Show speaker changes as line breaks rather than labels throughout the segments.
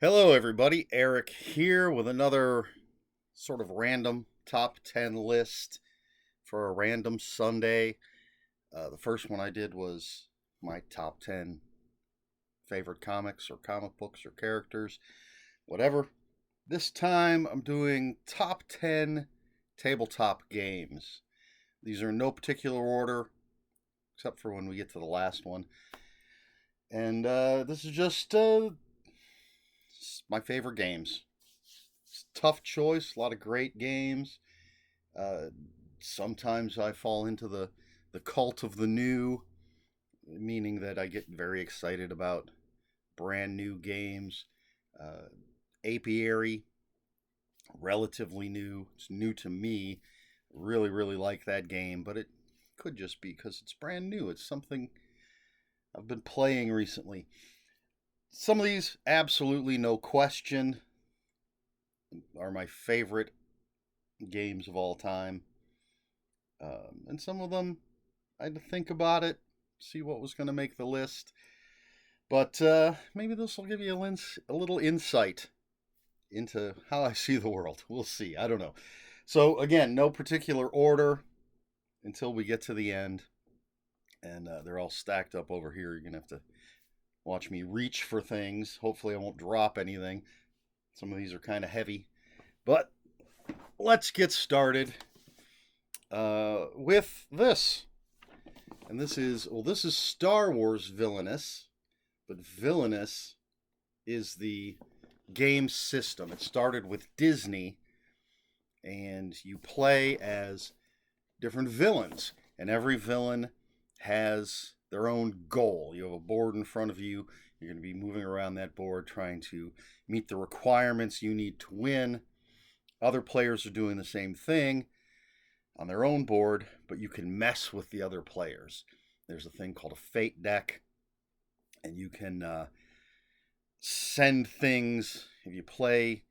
Hello, everybody. Eric here with another sort of random top 10 list for a random Sunday. The first one I did was my top 10 favorite comics or comic books or characters, whatever. This time I'm doing top 10 tabletop games. These are in no particular order, except for when we get to the last one. And this is just my favorite games. It's a tough choice, a lot of great games. Uh, Sometimes I fall into the cult of the new, meaning that I get very excited about brand new games. Uh, Apiary, relatively new. It's new to me. Really, really like that game, but it could just be because it's brand new. It's something I've been playing recently. Some of these, absolutely no question, are my favorite games of all time. And some of them, I had to think about it, see what was going to make the list. But maybe this will give you a little insight into how I see the world. We'll see. I don't know. So, again, no particular order until we get to the end. And they're all stacked up over here. You're going to have to watch me reach for things. Hopefully, I won't drop anything. Some of these are kind of heavy. But let's get started with this. And this is Star Wars Villainous, but Villainous is the game system. It started with Disney, and you play as different villains, and every villain has their own goal. You have a board in front of you. You're going to be moving around that board trying to meet the requirements you need to win. Other players are doing the same thing on their own board, but you can mess with the other players. There's a thing called a fate deck, and you can send things. If you play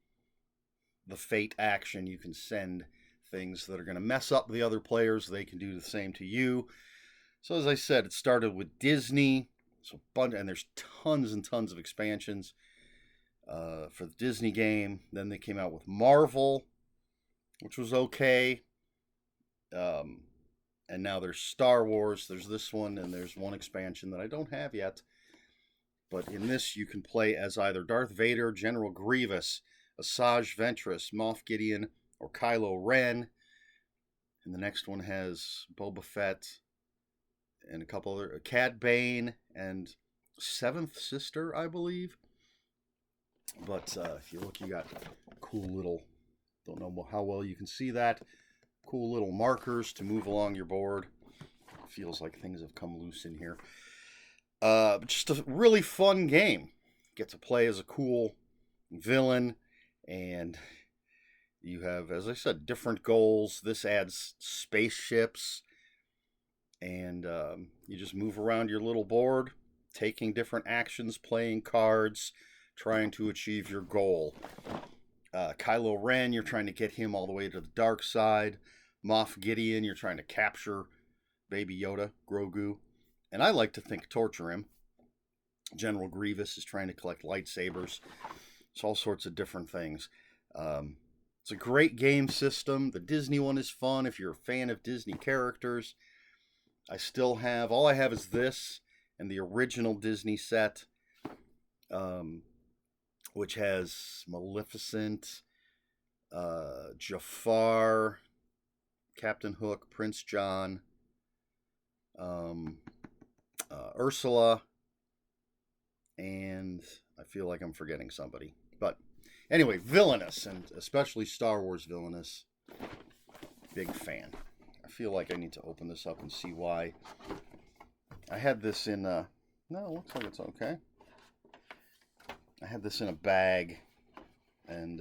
the fate action, you can send things that are going to mess up the other players. They can do the same to you. So as I said, it started with Disney, and there's tons and tons of expansions for the Disney game. Then they came out with Marvel, which was okay. And now there's Star Wars. There's this one, and there's one expansion that I don't have yet. But in this, you can play as either Darth Vader, General Grievous, Asajj Ventress, Moff Gideon, or Kylo Ren. And the next one has Boba Fett and a couple other, Cad Bane and Seventh Sister, I believe. But if you look, you got cool little, don't know how well you can see that, cool little markers to move along your board. It feels like things have come loose in here. Just a really fun game. Get to play as a cool villain, and you have, as I said, different goals. This adds spaceships, and you just move around your little board, taking different actions, playing cards, trying to achieve your goal. Kylo Ren, you're trying to get him all the way to the dark side. Moff Gideon, you're trying to capture Baby Yoda, Grogu, and I like to think torture him. General Grievous is trying to collect lightsabers. It's all sorts of different things. It's a great game system. The Disney one is fun if you're a fan of Disney characters. All I have is this and the original Disney set, which has Maleficent, Jafar, Captain Hook, Prince John, Ursula, and I feel like I'm forgetting somebody. But anyway, Villainous, and especially Star Wars Villainous, big fan. I feel like I need to open this up and see why. I had this in no, it looks like it's okay. I had this in a bag, and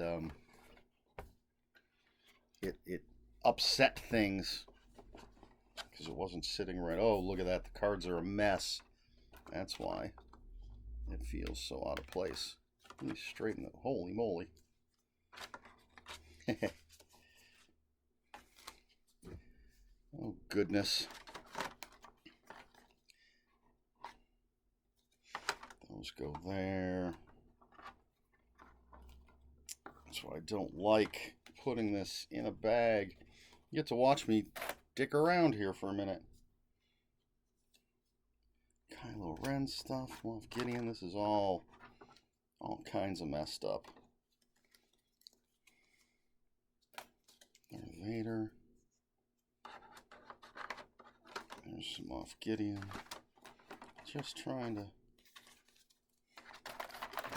it upset things because it wasn't sitting right. Oh, look at that. The cards are a mess. That's why it feels so out of place. Let me straighten it. Holy moly. Oh, goodness. Those go there. That's why I don't like putting this in a bag. You get to watch me dick around here for a minute. Kylo Ren stuff, Moff Gideon. This is all kinds of messed up. Darth Vader. There's some Moff Gideon. Just trying to...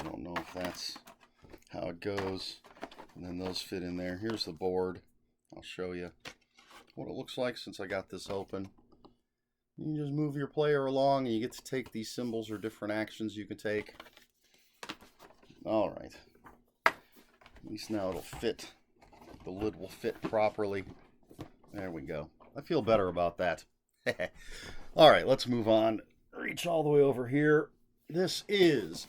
I don't know if that's how it goes. And then those fit in there. Here's the board. I'll show you what it looks like since I got this open. You can just move your player along and you get to take these symbols or different actions you can take. Alright. At least now it'll fit. The lid will fit properly. There we go. I feel better about that. Alright, let's move on. Reach all the way over here. This is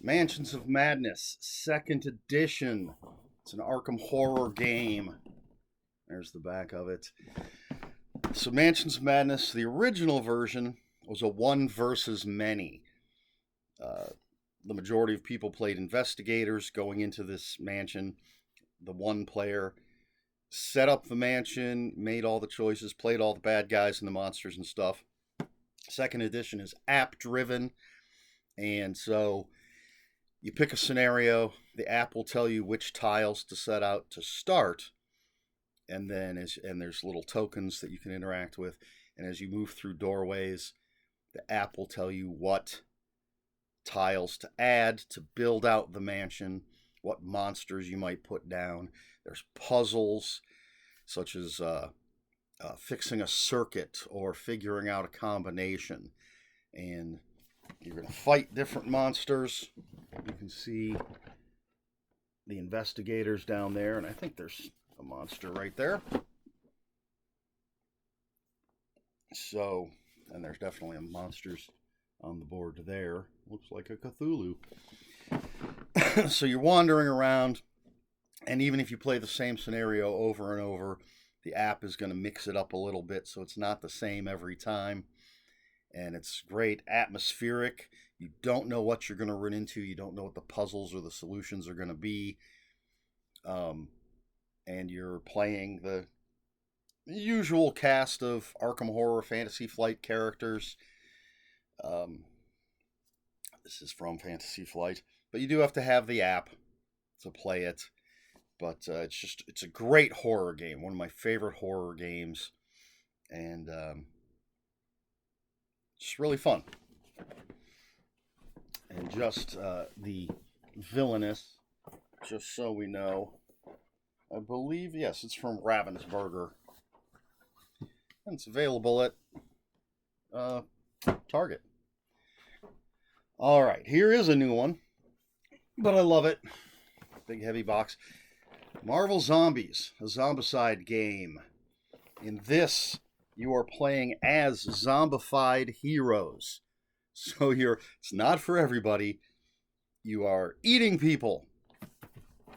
Mansions of Madness, 2nd edition. It's an Arkham horror game. There's the back of it. So Mansions of Madness, the original version, was a one versus many. The majority of people played investigators going into this mansion. The one player set up the mansion, made all the choices, played all the bad guys and the monsters and stuff. 2nd edition is app-driven, and so you pick a scenario, the app will tell you which tiles to set out to start, and then there's little tokens that you can interact with, and as you move through doorways, the app will tell you what tiles to add to build out the mansion, what monsters you might put down. There's puzzles, such as fixing a circuit or figuring out a combination, and you're going to fight different monsters. You can see the investigators down there, and I think there's a monster right there. So, and there's definitely monsters on the board there. Looks like a Cthulhu. So you're wandering around, and even if you play the same scenario over and over, the app is going to mix it up a little bit so it's not the same every time. And it's great, atmospheric. You don't know what you're going to run into. You don't know what the puzzles or the solutions are going to be. And you're playing the usual cast of Arkham Horror Fantasy Flight characters. This is from Fantasy Flight. But you do have to have the app to play it. But it's a great horror game. One of my favorite horror games. And just really fun. And just the villainous, just so we know, I believe, yes, it's from Ravensburger. And it's available at Target. Alright, here is a new one, but I love it. Big heavy box. Marvel Zombies, a zombicide game. In this, you are playing as zombified heroes. So it's not for everybody. You are eating people.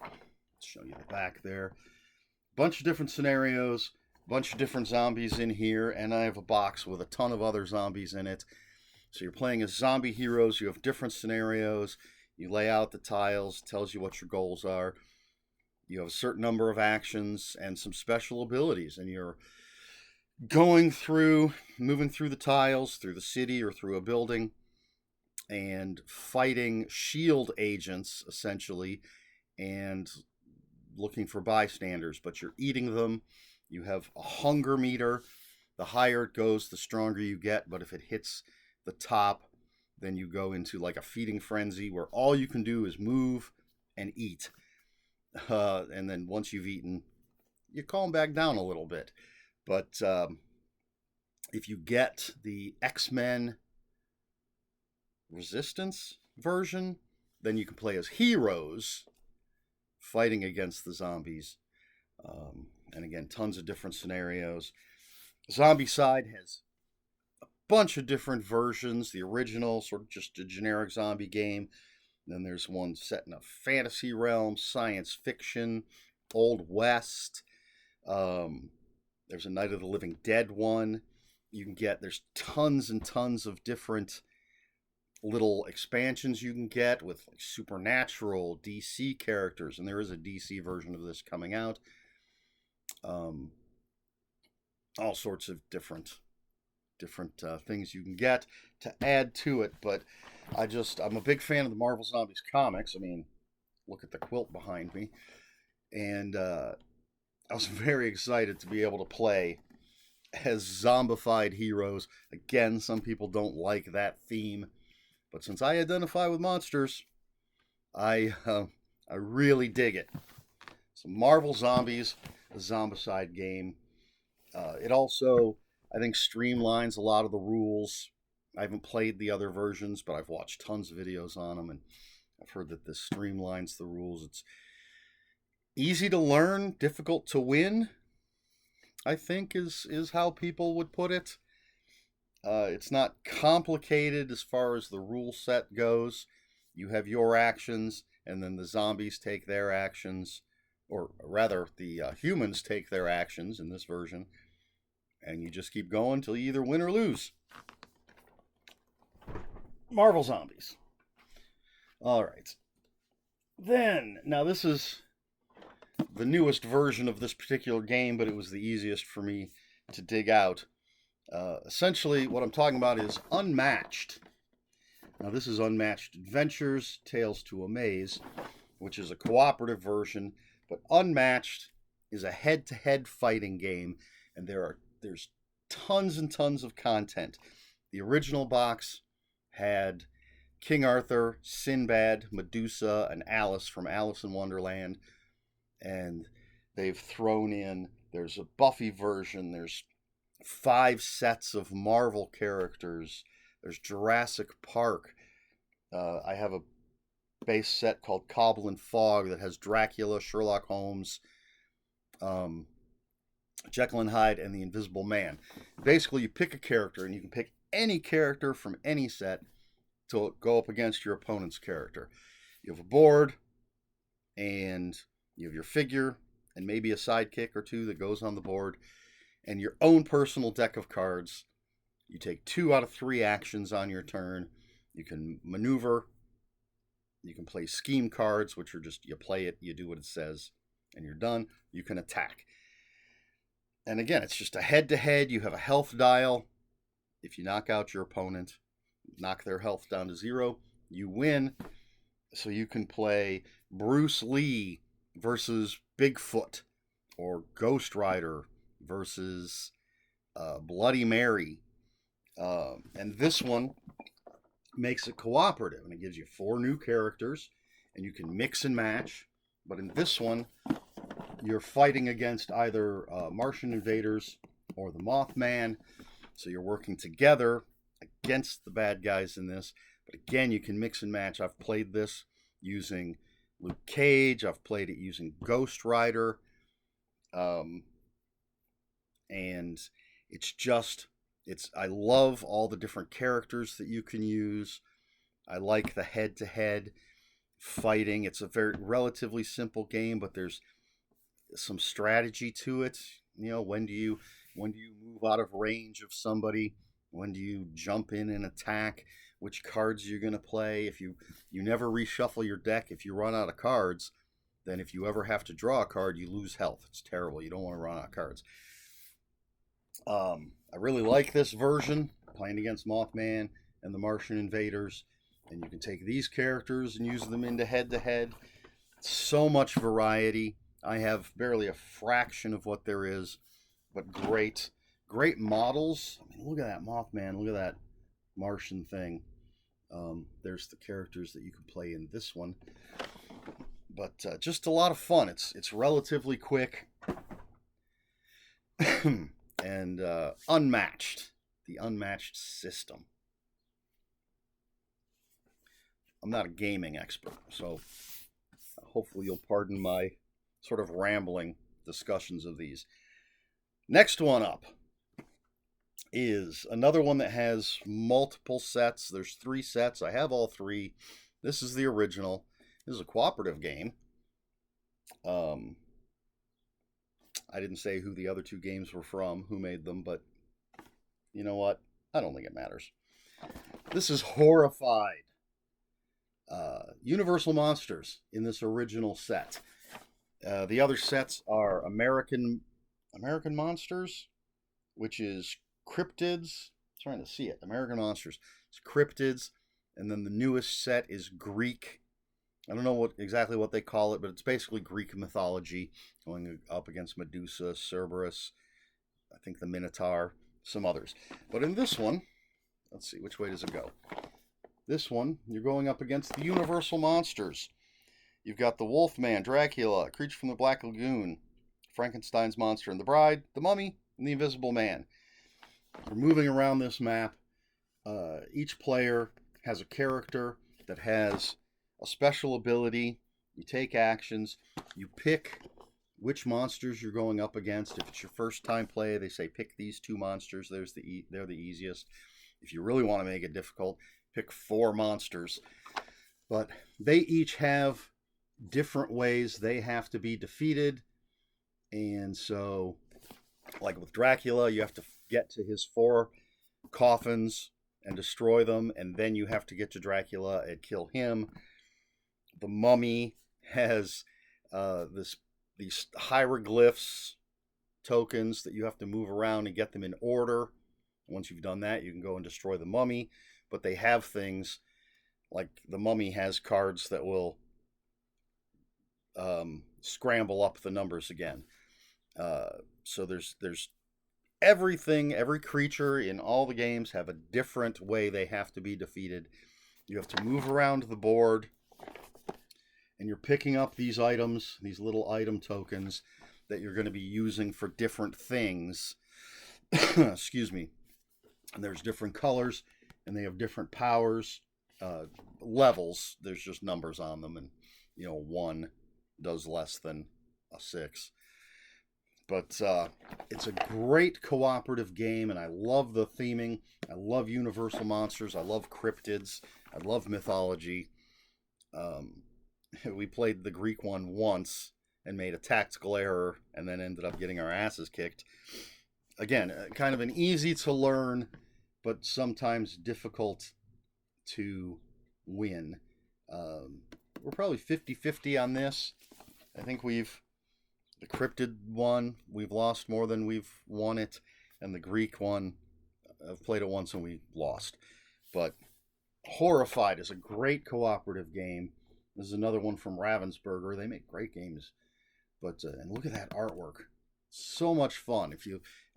Let's show you the back there. Bunch of different scenarios, bunch of different zombies in here, and I have a box with a ton of other zombies in it. So you're playing as zombie heroes, you have different scenarios, you lay out the tiles, tells you what your goals are. You have a certain number of actions and some special abilities, and you're moving through the tiles, through the city or through a building, and fighting shield agents, essentially, and looking for bystanders, but you're eating them. You have a hunger meter. The higher it goes, the stronger you get, but if it hits the top, then you go into like a feeding frenzy where all you can do is move and eat. And then once you've eaten, you calm back down a little bit. But if you get the X-Men Resistance version, then you can play as heroes fighting against the zombies. And again, tons of different scenarios. Zombicide has a bunch of different versions. The original, sort of just a generic zombie game. Then there's one set in a fantasy realm, science fiction, Old West. There's a Night of the Living Dead one. There's tons and tons of different little expansions you can get with like supernatural DC characters, and there is a DC version of this coming out. Um, all sorts of different things you can get to add to it. But I'm a big fan of the Marvel Zombies comics. I mean, look at the quilt behind me, and I was very excited to be able to play as zombified heroes. Again, some people don't like that theme, but since I identify with monsters, I really dig it. So Marvel Zombies, a zombicide game. It also, I think, streamlines a lot of the rules. I haven't played the other versions, but I've watched tons of videos on them, and I've heard that this streamlines the rules. It's easy to learn, difficult to win, I think is how people would put it. It's not complicated as far as the rule set goes. You have your actions, and then the zombies take their actions, or rather, the humans take their actions in this version, and you just keep going till you either win or lose. Marvel Zombies. All right. Then, now this is the newest version of this particular game, but it was the easiest for me to dig out. Essentially, what I'm talking about is Unmatched. Now, this is Unmatched Adventures, Tales to a Maze, which is a cooperative version, but Unmatched is a head-to-head fighting game, and there's tons and tons of content. The original box had King Arthur, Sinbad, Medusa, and Alice from Alice in Wonderland, and they've thrown in, there's a Buffy version, there's 5 sets of Marvel characters, there's Jurassic Park. I have a base set called Cobble and Fog that has Dracula, Sherlock Holmes, Jekyll and Hyde, and the Invisible Man. Basically, you pick a character, and you can pick any character from any set to go up against your opponent's character. You have a board, and you have your figure, and maybe a sidekick or two that goes on the board, and your own personal deck of cards. You take 2 out of 3 actions on your turn. You can maneuver. You can play scheme cards, which are just, you play it, you do what it says, and you're done. You can attack. And again, it's just a head-to-head. You have a health dial. If you knock out your opponent, knock their health down to 0, you win. So you can play Bruce Lee versus Bigfoot, or Ghost Rider versus Bloody Mary. And this one makes it cooperative, and it gives you 4 new characters, and you can mix and match. But in this one, you're fighting against either Martian invaders or the Mothman, so you're working together against the bad guys in this. But again, you can mix and match. I've played this using Luke Cage. I've played it using Ghost Rider. And I love all the different characters that you can use. I like the head-to-head fighting. It's a very relatively simple game, but there's some strategy to it. You know, when do you move out of range of somebody? When do you jump in and attack? Which cards you're going to play? If you never reshuffle your deck, if you run out of cards, then if you ever have to draw a card, you lose health. It's terrible. You don't want to run out of cards. I really like this version, playing against Mothman and the Martian invaders. And you can take these characters and use them into head-to-head. So much variety. I have barely a fraction of what there is, but great models. I mean, look at that Mothman. Look at that Martian thing. There's the characters that you can play in this one. But just a lot of fun. It's relatively quick. And Unmatched. The Unmatched system. I'm not a gaming expert, so hopefully you'll pardon my sort of rambling discussions of these. Next one up is another one that has multiple sets. There's 3 sets. I have all 3. This is the original. This is a cooperative game. I didn't say who the other 2 games were from, who made them, but you know what? I don't think it matters. This is Horrified. Universal Monsters in this original set. The other sets are American Monsters, which is Cryptids. I'm trying to see it. American Monsters. It's Cryptids, and then the newest set is Greek. I don't know exactly what they call it, but it's basically Greek mythology, going up against Medusa, Cerberus, I think the Minotaur, some others. But in this one, let's see, which way does it go? This one, you're going up against the Universal Monsters. You've got the Wolfman, Dracula, Creature from the Black Lagoon, Frankenstein's Monster and the Bride, the Mummy, and the Invisible Man. You're moving around this map. Each player has a character that has a special ability. You take actions. You pick which monsters you're going up against. If it's your first time play, they say pick these 2 monsters. They're the easiest. If you really want to make it difficult, pick 4 monsters. But they each have different ways they have to be defeated. And so, like with Dracula, you have to get to his 4 coffins and destroy them, and then you have to get to Dracula and kill him. The Mummy has these hieroglyphs, tokens that you have to move around and get them in order. Once you've done that, you can go and destroy the Mummy. But they have things like the Mummy has cards that will scramble up the numbers again. So there's everything, every creature in all the games have a different way they have to be defeated. You have to move around the board, and you're picking up these items, these little item tokens that you're going to be using for different things. Excuse me. And there's different colors, and they have different powers, levels. There's just numbers on them, and 1 does less than a 6. But it's a great cooperative game, and I love the theming. I love Universal Monsters. I love cryptids. I love mythology. We played the Greek one once and made a tactical error, and then ended up getting our asses kicked. Again, kind of an easy to learn, but sometimes difficult to win. We're probably 50-50 on this. I think the cryptid one, we've lost more than we've won it, and the Greek one, I've played it once and we lost. But Horrified is a great cooperative game. This is another one from Ravensburger. They make great games. But and look at that artwork. So much fun.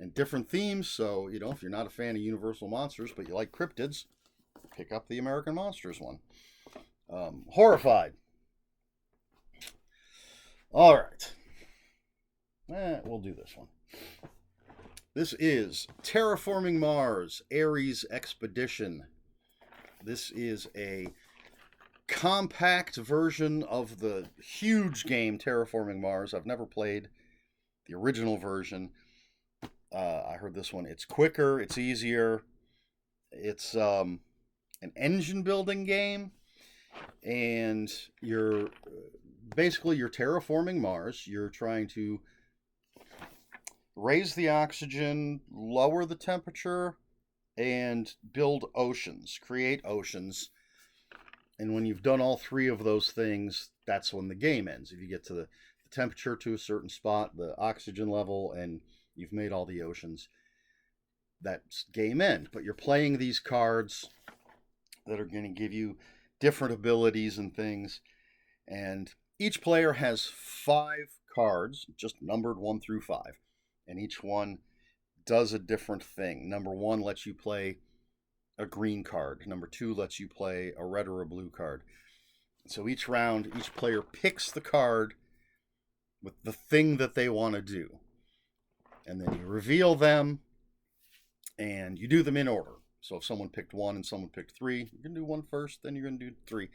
And different themes, so if you're not a fan of Universal Monsters but you like cryptids, pick up the American Monsters one. Horrified. All right. We'll do this one. This is Terraforming Mars, Ares Expedition. This is a compact version of the huge game Terraforming Mars. I've never played the original version. I heard this one. It's quicker, it's easier. It's an engine building game, and you're terraforming Mars. You're trying to raise the oxygen, lower the temperature, and build oceans, create oceans. And when you've done all 3 of those things, that's when the game ends. If you get to the temperature to a certain spot, the oxygen level, and you've made all the oceans, that's game end. But you're playing these cards that are going to give you different abilities and things. And each player has 5 cards, just numbered 1 through 5. And each one does a different thing. Number 1 lets you play a green card. Number 2 lets you play a red or a blue card. So each round, each player picks the card with the thing that they want to do. And then you reveal them, and you do them in order. So if someone picked 1 and someone picked 3, you're going to do 1 first, then you're going to do 3.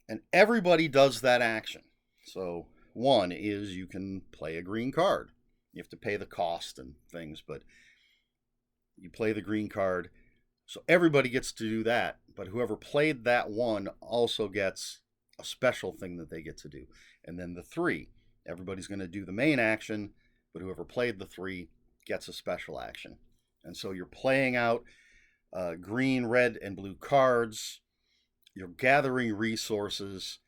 And everybody does that action. So 1 is you can play a green card. You have to pay the cost and things, but you play the green card. So everybody gets to do that, but whoever played that 1 also gets a special thing that they get to do. And then the 3, everybody's going to do the main action, but whoever played the 3 gets a special action. And so you're playing out green, red, and blue cards. You're gathering resources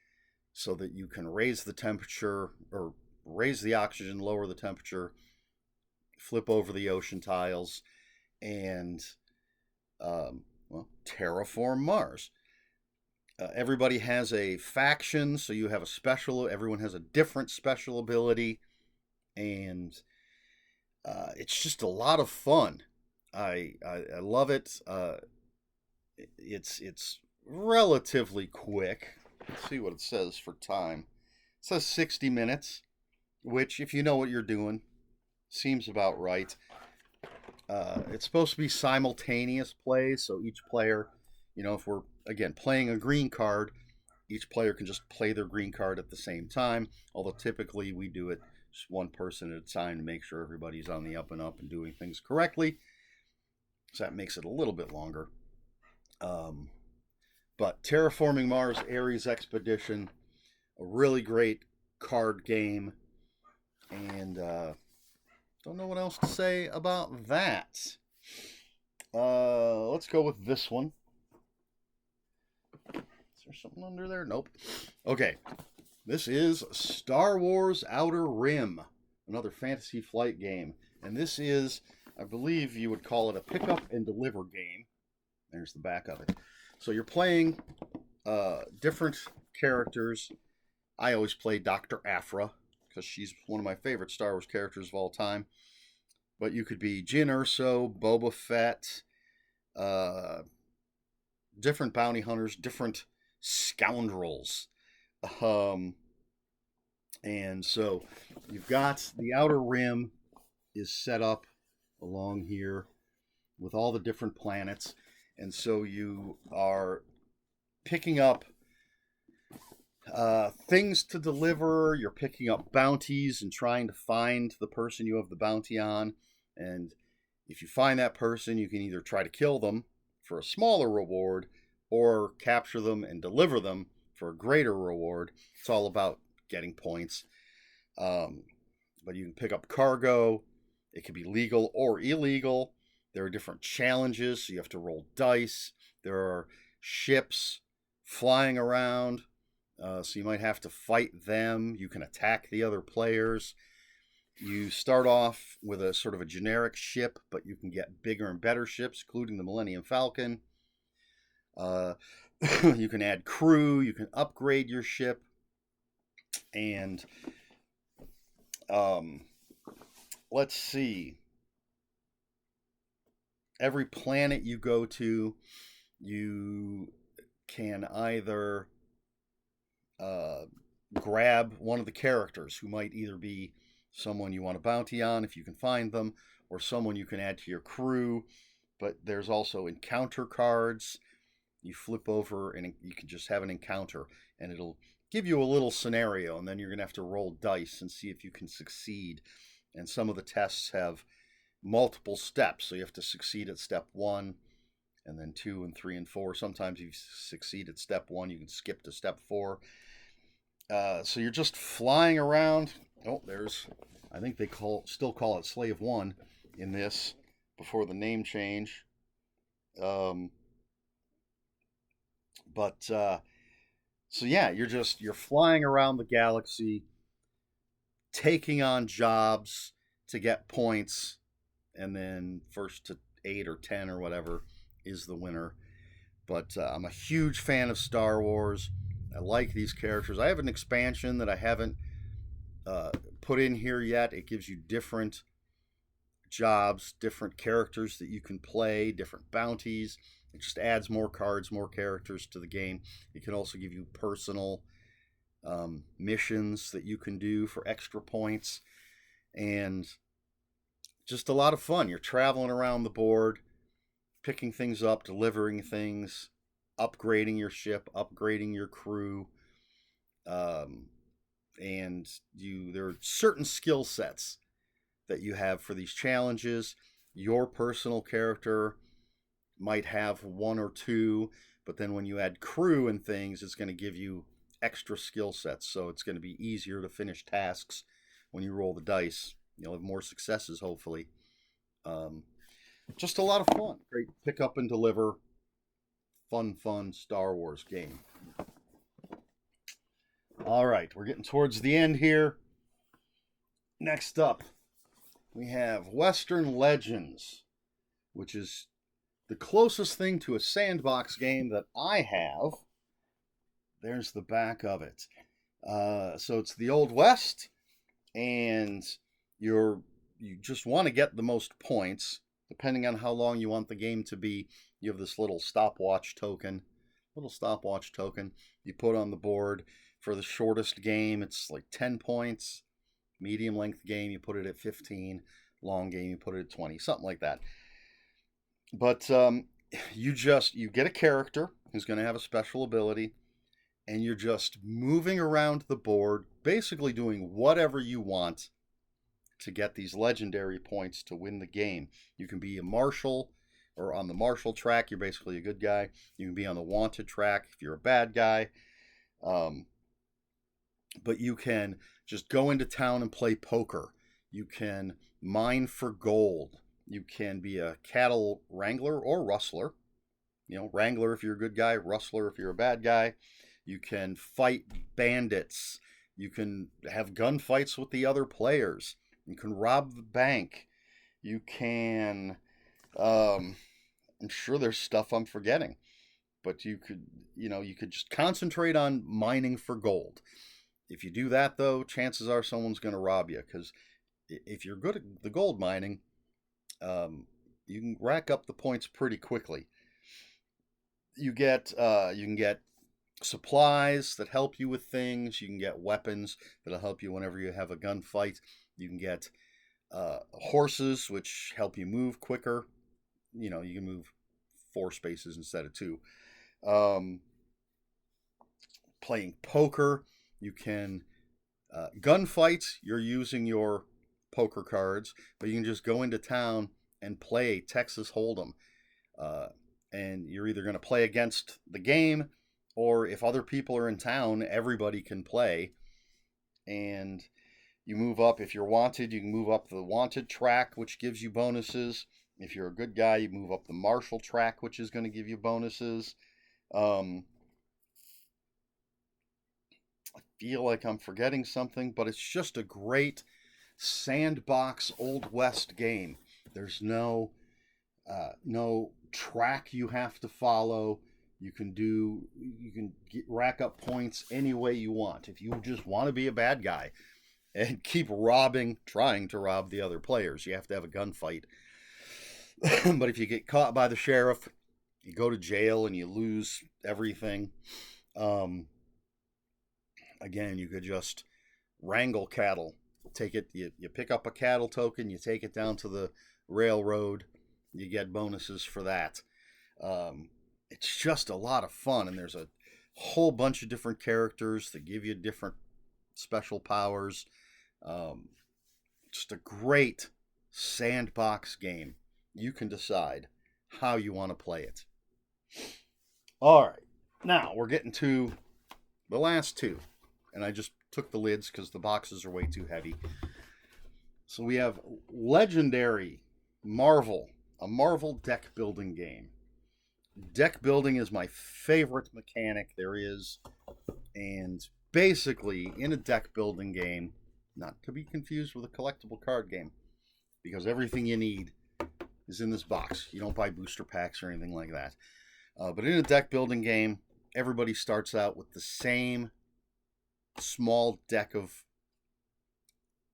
so that you can raise the temperature or raise the oxygen, lower the temperature, flip over the ocean tiles, and terraform Mars. Everybody has a faction, so you have a special. Everyone has a different special ability, and it's just a lot of fun. I love it. It's relatively quick. Let's see what it says for time. It says 60 minutes, which, if you know what you're doing, seems about right. It's supposed to be simultaneous play, so each player, if we're again playing a green card, each player can just play their green card at the same time. Although typically we do it just one person at a time to make sure everybody's on the up and up and doing things correctly. So that makes it a little bit longer. But Terraforming Mars Ares Expedition, a really great card game, and don't know what else to say about that. Let's go with this one. Is there something under there? Nope. Okay. This is Star Wars Outer Rim, another Fantasy Flight game. And this is, I believe you would call it a pick up and deliver game. There's the back of it. So you're playing different characters. I always play Dr. Aphra because she's one of my favorite Star Wars characters of all time. But you could be Jyn Erso, Boba Fett, different bounty hunters, different scoundrels. And so you've got the Outer Rim is set up along here with all the different planets. And so you are picking up things to deliver. You're picking up bounties and trying to find the person you have the bounty on. And if you find that person, you can either try to kill them for a smaller reward or capture them and deliver them for a greater reward. It's all about getting points. But you can pick up cargo. It can be legal or illegal. There are different challenges, so you have to roll dice. There are ships flying around, so you might have to fight them. You can attack the other players. You start off with a sort of a generic ship, but you can get bigger and better ships, including the Millennium Falcon. You can add crew. You can upgrade your ship. And let's see. Every planet you go to, you can either grab one of the characters who might either be someone you want a bounty on if you can find them, or someone you can add to your crew. But there's also encounter cards. You flip over and you can just have an encounter, and it'll give you a little scenario, and then you're going to have to roll dice and see if you can succeed. And some of the tests have multiple steps, so you have to succeed at step 1, and then 2 and 3 and 4. Sometimes if you succeed at step 1, you can skip to step 4. So you're just flying around. Oh, I think they still call it Slave 1 in this before the name change. So yeah, you're flying around the galaxy, taking on jobs to get points, and then first to 8 or 10 or whatever is the winner. But I'm a huge fan of Star Wars. I like these characters. I have an expansion that I haven't put in here yet. It gives you different jobs, different characters that you can play, different bounties. It just adds more cards, more characters to the game. It can also give you personal missions that you can do for extra points. And just a lot of fun. You're traveling around the board, picking things up, delivering things, upgrading your ship, upgrading your crew. And there are certain skill sets that you have for these challenges. Your personal character might have 1 or 2, but then when you add crew and things, it's going to give you extra skill sets. So it's going to be easier to finish tasks when you roll the dice. You'll have more successes, hopefully. Just a lot of fun. Great pick up and deliver, fun Star Wars game. All right, we're getting towards the end here. Next up, we have Western Legends, which is the closest thing to a sandbox game that I have. There's the back of it. So it's the Old West, and you just want to get the most points. Depending on how long you want the game to be, you have this little stopwatch token. You put on the board. For the shortest game, it's like 10 points. Medium length game, you put it at 15. Long game, you put it at 20. Something like that. But you get a character who's going to have a special ability, and you're just moving around the board, basically doing whatever you want to get these legendary points to win the game. You can be a marshal, or on the marshal track, you're basically a good guy. You can be on the wanted track if you're a bad guy. But you can just go into town and play poker. You can mine for gold. You can be a cattle wrangler or rustler. Wrangler if you're a good guy, rustler if you're a bad guy. You can fight bandits. You can have gunfights with the other players. You can rob the bank. You can, I'm sure there's stuff I'm forgetting, but you could just concentrate on mining for gold. If you do that, though, chances are someone's going to rob you, because if you're good at the gold mining, you can rack up the points pretty quickly. You can get supplies that help you with things. You can get weapons that'll help you whenever you have a gunfight. You can get horses, which help you move quicker. You can move 4 spaces instead of 2. Playing poker, you can gunfights. You're using your poker cards, but you can just go into town and play Texas Hold'em. And you're either going to play against the game, or if other people are in town, everybody can play. And you move up. If you're wanted, you can move up the wanted track, which gives you bonuses. If you're a good guy, you move up the marshal track, which is going to give you bonuses. I feel like I'm forgetting something, but it's just a great sandbox Old West game. There's no track you have to follow. You can rack up points any way you want. If you just want to be a bad guy and keep trying to rob the other players, you have to have a gunfight. But if you get caught by the sheriff, you go to jail and you lose everything. Again, you could just wrangle cattle. You pick up a cattle token, you take it down to the railroad, you get bonuses for that. It's just a lot of fun, and there's a whole bunch of different characters that give you different special powers. Just a great sandbox game. You can decide how you want to play it. All right, now we're getting to the last 2, and I just took the lids because the boxes are way too heavy. So we have Legendary Marvel, a Marvel deck building game. Deck building is my favorite mechanic there is, and basically in a deck building game, not to be confused with a collectible card game, because everything you need is in this box. You don't buy booster packs or anything like that. But in a deck building game, everybody starts out with the same small deck of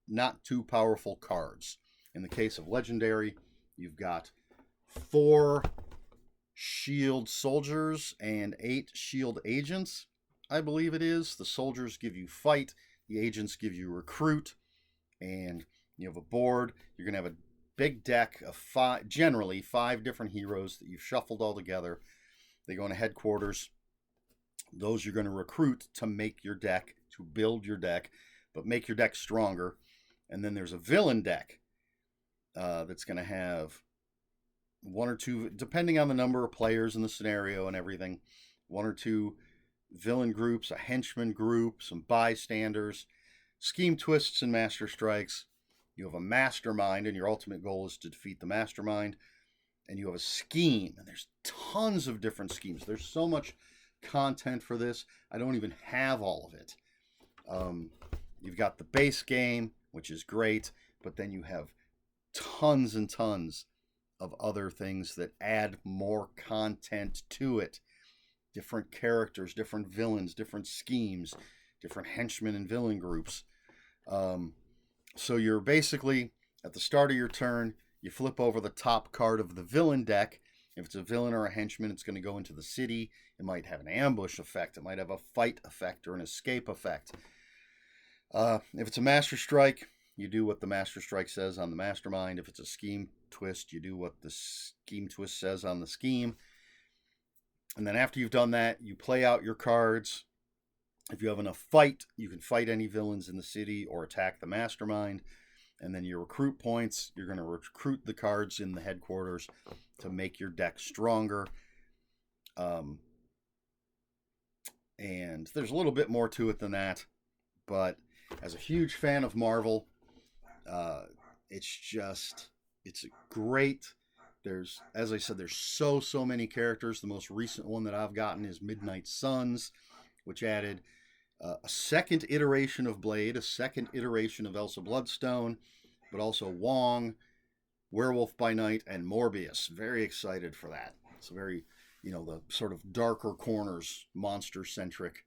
not too powerful cards. In the case of Legendary, you've got 4 shield soldiers and 8 shield agents, I believe it is. The soldiers give you fight, the agents give you recruit, and you have a board. You're going to have a big deck of 5, generally 5 different heroes that you've shuffled all together. They go into headquarters. Those you're going to recruit to make your deck, to build your deck, but make your deck stronger. And then there's a villain deck that's going to have 1 or 2, depending on the number of players in the scenario and everything, 1 or 2 villain groups, a henchman group, some bystanders, scheme twists and master strikes. You have a mastermind, and your ultimate goal is to defeat the mastermind. and you have a scheme, and there's tons of different schemes. There's so much content for this. I don't even have all of it. You've got the base game, which is great, but then you have tons and tons of other things that add more content to it. Different characters, different villains, different schemes, different henchmen and villain groups. So you're basically, at the start of your turn, you flip over the top card of the villain deck. If it's a villain or a henchman, it's going to go into the city. It might have an ambush effect. It might have a fight effect or an escape effect. If it's a master strike, you do what the master strike says on the mastermind. If it's a scheme twist, you do what the scheme twist says on the scheme. And then after you've done that, you play out your cards. If you have enough fight, you can fight any villains in the city or attack the mastermind. And then your recruit points, you're going to recruit the cards in the headquarters to make your deck stronger. And there's a little bit more to it than that. But as a huge fan of Marvel, it's great. There's, as I said, there's so many characters. The most recent one that I've gotten is Midnight Suns, which added a second iteration of Blade, a second iteration of Elsa Bloodstone, but also Wong, Werewolf by Night, and Morbius. Very excited for that. It's a very, the sort of darker corners, monster-centric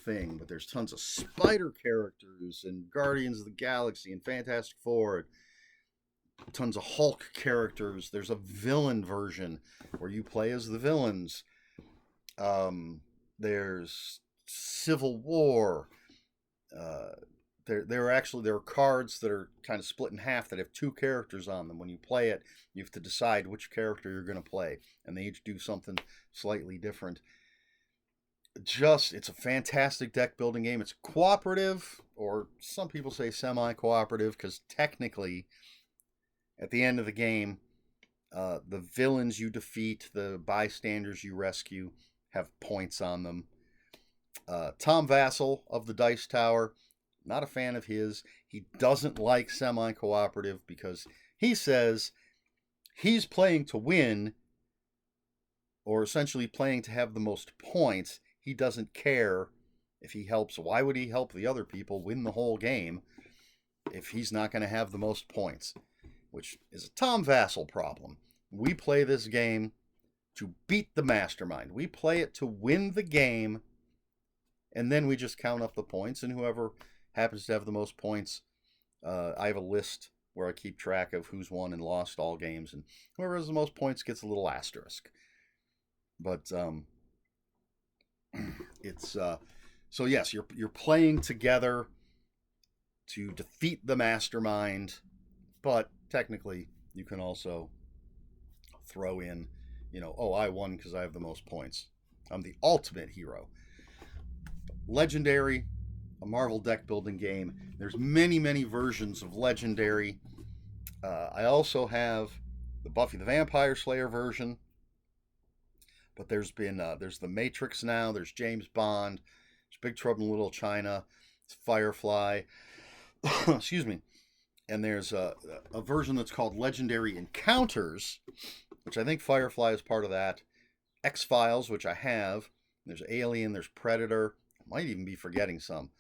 thing. But there's tons of Spider characters and Guardians of the Galaxy and Fantastic Four. Tons of Hulk characters. There's a villain version where you play as the villains. There's Civil War. There are cards that are kind of split in half that have two characters on them. When you play it, you have to decide which character you're going to play, and they each do something slightly different. It's a fantastic deck building game. It's cooperative, or some people say semi-cooperative, because technically, at the end of the game, the villains you defeat, the bystanders you rescue, have points on them. Tom Vassell of the Dice Tower, not a fan of his. He doesn't like semi-cooperative because he says he's playing to win, or essentially playing to have the most points. He doesn't care if he helps. Why would he help the other people win the whole game if he's not going to have the most points? Which is a Tom Vassell problem. We play this game to beat the mastermind. We play it to win the game, and then we just count up the points, and whoever happens to have the most points, I have a list where I keep track of who's won and lost all games, and whoever has the most points gets a little asterisk. But it's so yes, you're playing together to defeat the mastermind, but technically you can also throw in, I won because I have the most points. I'm the ultimate hero. Legendary, a Marvel deck building game. There's many versions of Legendary. I also have the Buffy the Vampire Slayer version, but there's the Matrix now. There's James Bond. There's Big Trouble in Little China. It's Firefly. Excuse me. And there's a version that's called Legendary Encounters, which I think Firefly is part of that. X-Files, which I have. There's Alien. There's Predator. I might even be forgetting some.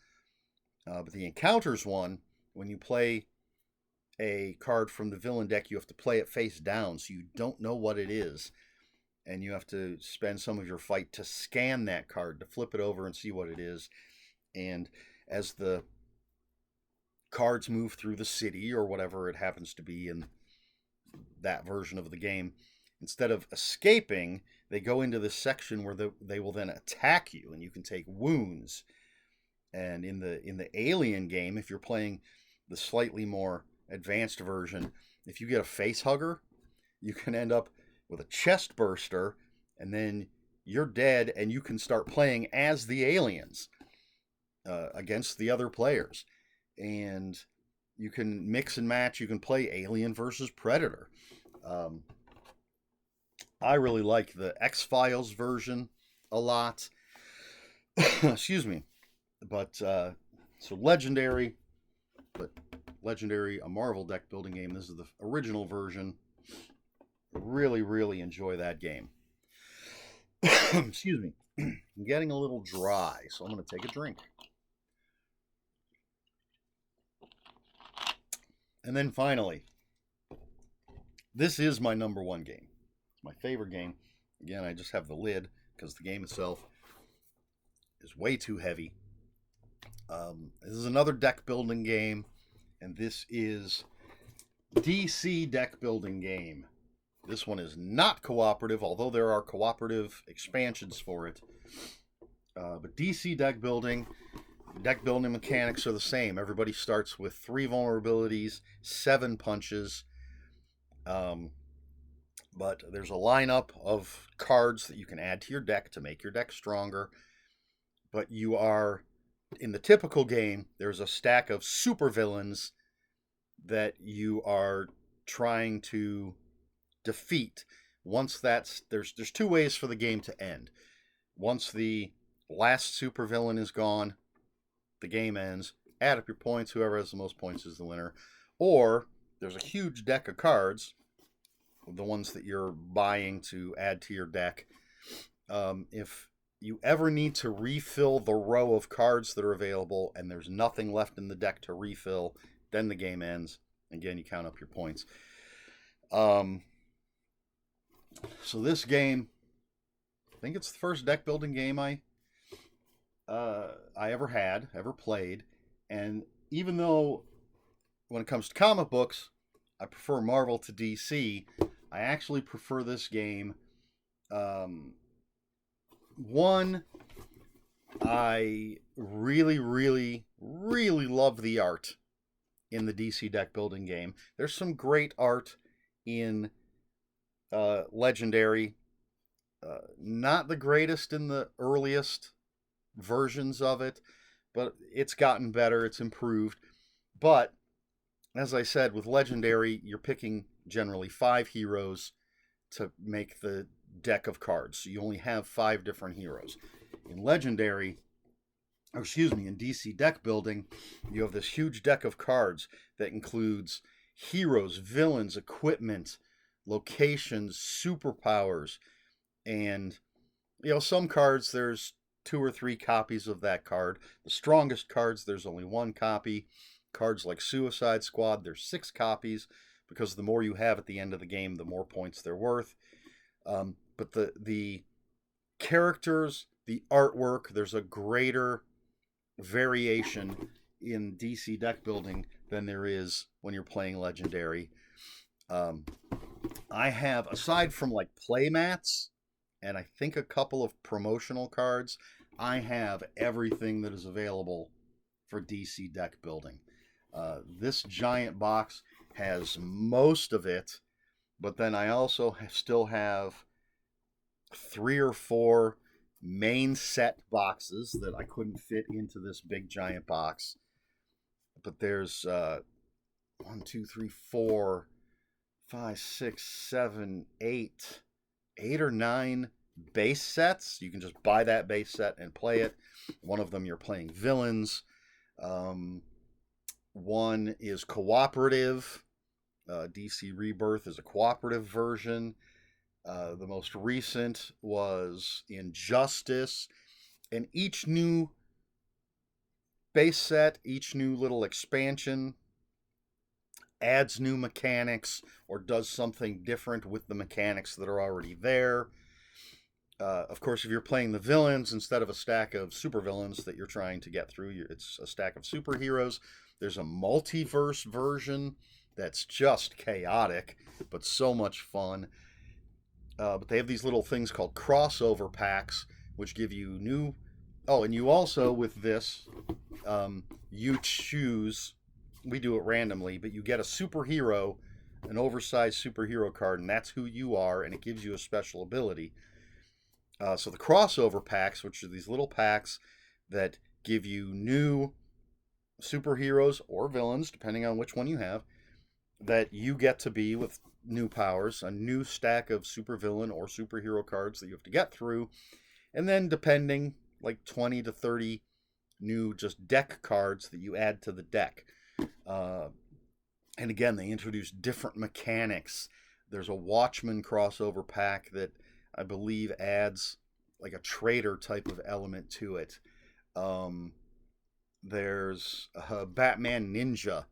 But the Encounters one, when you play a card from the villain deck, you have to play it face down, so you don't know what it is. And you have to spend some of your fight to scan that card, to flip it over and see what it is. And as the cards move through the city, or whatever it happens to be in that version of the game, instead of escaping, they go into this section where they will then attack you, and you can take wounds. And in the Alien game, if you're playing the slightly more advanced version, if you get a face hugger, you can end up with a chest burster, and then you're dead, and you can start playing as the aliens against the other players. And you can mix and match. You can play Alien versus Predator. I really like the X-Files version a lot. Excuse me. But so Legendary, a Marvel deck building game. This is the original version. Really, really enjoy that game. Excuse me. I'm getting a little dry, so I'm going to take a drink. And then finally, this is my number one game. It's my favorite game. Again, I just have the lid because the game itself is way too heavy. This is another deck building game, and this is DC Deck Building Game. This one is not cooperative, although there are cooperative expansions for it. But DC deck building mechanics are the same. Everybody starts with 3 vulnerabilities, 7 punches. But there's a lineup of cards that you can add to your deck to make your deck stronger. But you are, in the typical game, there's a stack of supervillains that you are trying to defeat. Once there's 2 ways for the game to end. Once the last supervillain is gone, the game ends. Add up your points. Whoever has the most points is the winner. Or there's a huge deck of cards, the ones that you're buying to add to your deck. If you ever need to refill the row of cards that are available and there's nothing left in the deck to refill, then the game ends. Again, you count up your points. So this game, I think it's the first deck building game I ever played. And even though when it comes to comic books, I prefer Marvel to DC, I actually prefer this game. One, I really, really, really love the art in the DC deck building game. There's some great art in Legendary. Not the greatest in the earliest versions of it, but it's gotten better, it's improved. But as I said, with Legendary, you're picking generally 5 heroes to make the deck of cards. So you only have 5 different heroes. In Legendary, in DC deck building, you have this huge deck of cards that includes heroes, villains, equipment, locations, superpowers, and some cards there's 2 or 3 copies of that card. The strongest cards there's only 1 copy. Cards like Suicide Squad, there's 6 copies, because the more you have at the end of the game, the more points they're worth. But the characters, the artwork, there's a greater variation in DC deck building than there is when you're playing Legendary. I have, aside from like playmats and I think a couple of promotional cards, I have everything that is available for DC deck building. This giant box has most of it, but then I also still have 3 or 4 main set boxes that I couldn't fit into this big giant box. But there's 1, 2, 3, 4, 5, 6, 7, 8 or 9 base sets. You can just buy that base set and play it. One of them you're playing villains. One is cooperative. DC Rebirth is a cooperative version. The most recent was Injustice. And each new base set, each new little expansion adds new mechanics or does something different with the mechanics that are already there. Of course, if you're playing the villains instead of a stack of supervillains that you're trying to get through, it's a stack of superheroes. There's a multiverse version that's just chaotic, but so much fun. But they have these little things called crossover packs, which give you new... Oh, and you also, with this, you choose... We do it randomly, but you get a superhero, an oversized superhero card, and that's who you are, and it gives you a special ability. So the crossover packs, which are these little packs that give you new superheroes or villains, depending on which one you have, that you get to be with new powers, a new stack of supervillain or superhero cards that you have to get through, and then depending, like 20 to 30 new just deck cards that you add to the deck. And again, they introduce different mechanics. There's a Watchmen crossover pack that I believe adds like a trader type of element to it. Um, there's Batman Ninja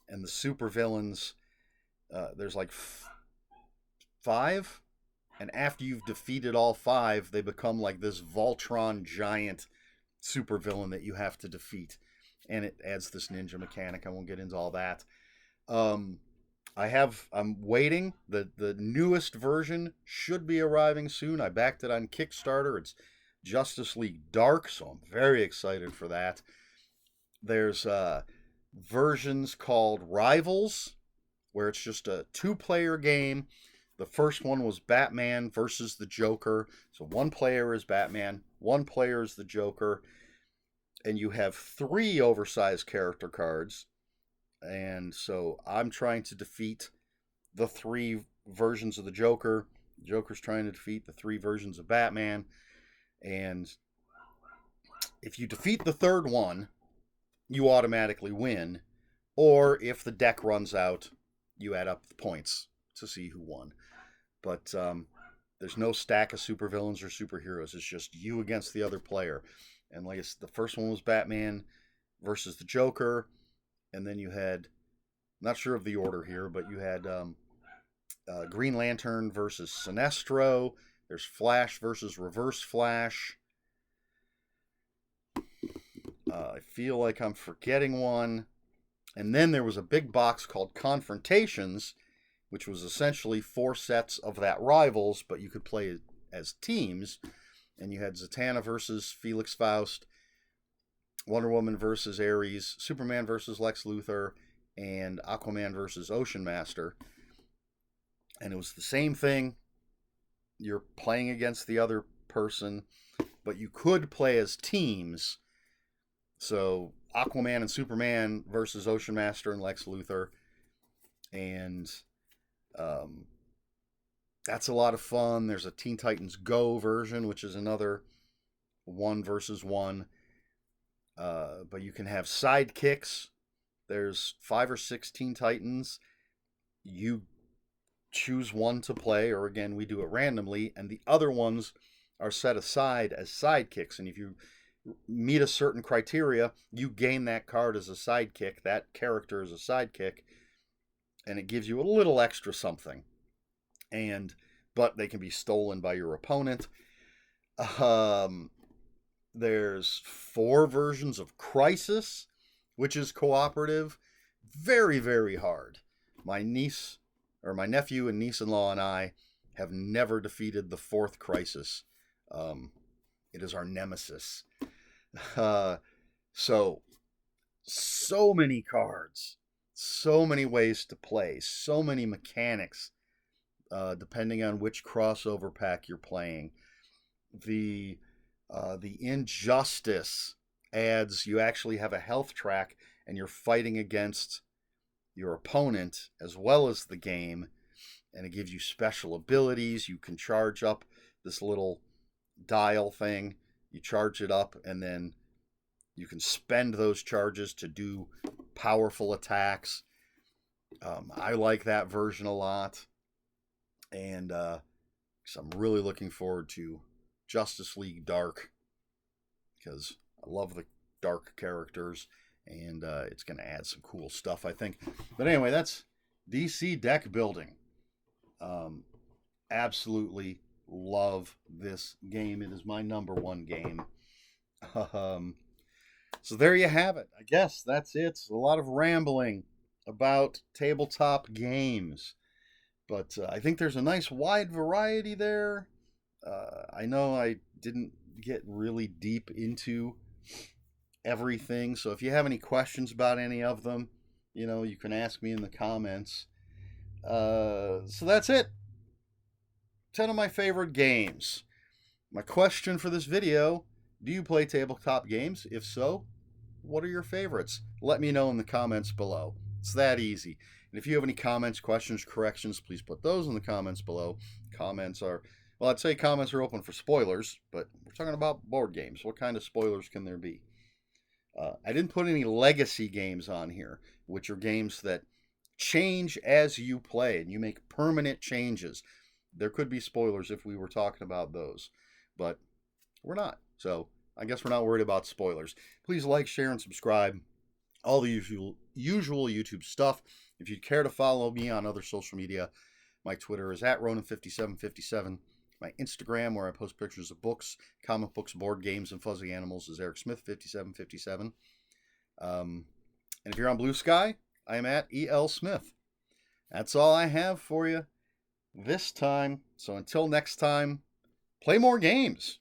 and the supervillains. There's like five, and after you've defeated all five, they become like this Voltron giant supervillain that you have to defeat, and it adds this ninja mechanic. I won't get into all that. Um, I'm waiting. The newest version should be arriving soon. I backed it on Kickstarter. It's Justice League Dark, so I'm very excited for that. There's versions called Rivals, where it's just a 2-player game. The first one was Batman versus the Joker. So one player is Batman, one player is the Joker, and you have 3 oversized character cards. And so I'm trying to defeat the 3 versions of the Joker. The Joker's trying to defeat the 3 versions of Batman. And if you defeat the third one, you automatically win. Or if the deck runs out, you add up the points to see who won. But there's no stack of supervillains or superheroes. It's just you against the other player. And like the first one was Batman versus the Joker. And then you had, not sure of the order here, but you had Green Lantern versus Sinestro. There's Flash versus Reverse Flash. I feel like I'm forgetting one. And then there was a big box called Confrontations, which was essentially 4 sets of that Rivals, but you could play as teams. And you had Zatanna versus Felix Faust, Wonder Woman versus Ares, Superman versus Lex Luthor, and Aquaman versus Ocean Master. And it was the same thing. You're playing against the other person, but you could play as teams. So Aquaman and Superman versus Ocean Master and Lex Luthor. And that's a lot of fun. There's a Teen Titans Go version, which is another 1 versus 1. But you can have sidekicks. There's 5 or 6 Teen Titans. You choose one to play, or again, we do it randomly, and the other ones are set aside as sidekicks. And if you meet a certain criteria, you gain that card as a sidekick, that character as a sidekick, and it gives you a little extra something. But they can be stolen by your opponent. There's 4 versions of Crisis, which is cooperative. Very, very hard. My nephew and niece-in-law and I have never defeated the 4th Crisis. It is our nemesis. So many cards, so many ways to play, so many mechanics, depending on which crossover pack you're playing. The Injustice adds, you actually have a health track and you're fighting against your opponent as well as the game, and it gives you special abilities. You can charge up this little dial thing, you charge it up, and then you can spend those charges to do powerful attacks. I like that version a lot, and so I'm really looking forward to Justice League Dark, because I love the dark characters, and it's going to add some cool stuff, I think. But anyway, that's DC deck building. Absolutely love this game. It is my number 1 game. So there you have it. I guess that's it. A lot of rambling about tabletop games, but I think there's a nice wide variety there. I know I didn't get really deep into everything, so if you have any questions about any of them, you can ask me in the comments. So that's it. 10 of my favorite games. My question for this video: do you play tabletop games? If so, what are your favorites? Let me know in the comments below. It's that easy. And if you have any comments, questions, corrections, please put those in the comments below. I'd say comments are open for spoilers, but we're talking about board games. What kind of spoilers can there be? I didn't put any legacy games on here, which are games that change as you play and you make permanent changes. There could be spoilers if we were talking about those, but we're not. So I guess we're not worried about spoilers. Please like, share, and subscribe. All the usual YouTube stuff. If you'd care to follow me on other social media, my Twitter is at Ronan5757. My Instagram, where I post pictures of books, comic books, board games, and fuzzy animals, is Eric Smith5757. And if you're on Blue Sky, I am at EL Smith. That's all I have for you this time. So until next time, play more games.